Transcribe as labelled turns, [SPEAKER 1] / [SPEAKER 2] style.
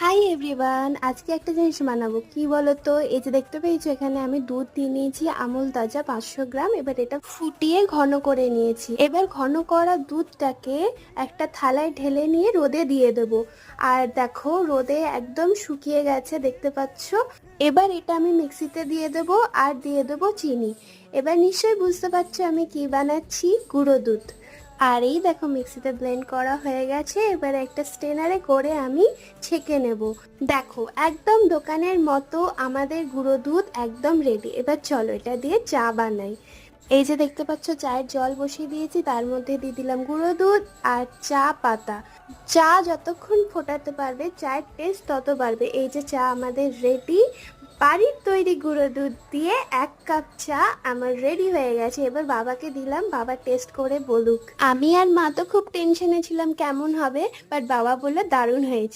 [SPEAKER 1] Hi everyone, আজকে একটা জিনিস বানাবো। কি বলো তো, এই যে দেখতে পেয়েছো এখানে আমি দুধ দিয়ে নিয়েছি আমুল তাজা 500 গ্রাম। এবার এটা ফুটিয়ে ঘন করে নিয়েছি। এবার ঘন করা দুধটাকে একটা থালায় ঢেলে নিয়ে রোদে দিয়ে দেবো। আর দেখো রোদে একদম শুকিয়ে গেছে, দেখতে পাচ্ছো। এবার এটা আমি মিক্সিতে দিয়ে দেবো আর দিয়ে দেবো চিনি। এবার নিশ্চয়ই বুঝতে পারছো আমি কি বানাচ্ছি, গুঁড়ো দুধ। আর এই দেখো মিক্সিতে ব্লেন্ড করা হয়ে গেছে। এবার একটা স্ট্রেনারে করে আমি ছেঁকে নেব। দেখো একদম দোকানের মতো আমাদের গুঁড়ো দুধ একদম রেডি। এবার চলো এটা দিয়ে চা বানাই। এই যে দেখতে পাচ্ছ চায়ের জল বসিয়ে দিয়েছি, তার মধ্যে দিয়ে দিলাম গুঁড়ো দুধ আর চা পাতা। চা যতক্ষণ ফোটাতে পারবে চায়ের টেস্ট তত বাড়বে। এই যে চা আমাদের রেডি। বাড়ির তৈরি গুঁড়ো দুধ দিয়ে 1 কাপ চা আমার রেডি হয়ে গেছে। এবার বাবাকে দিলাম, বাবা টেস্ট করে বলুক। আমি আর মা তো খুব টেনশনে ছিলাম কেমন হবে, বাট বাবা বললো দারুণ হয়েছে।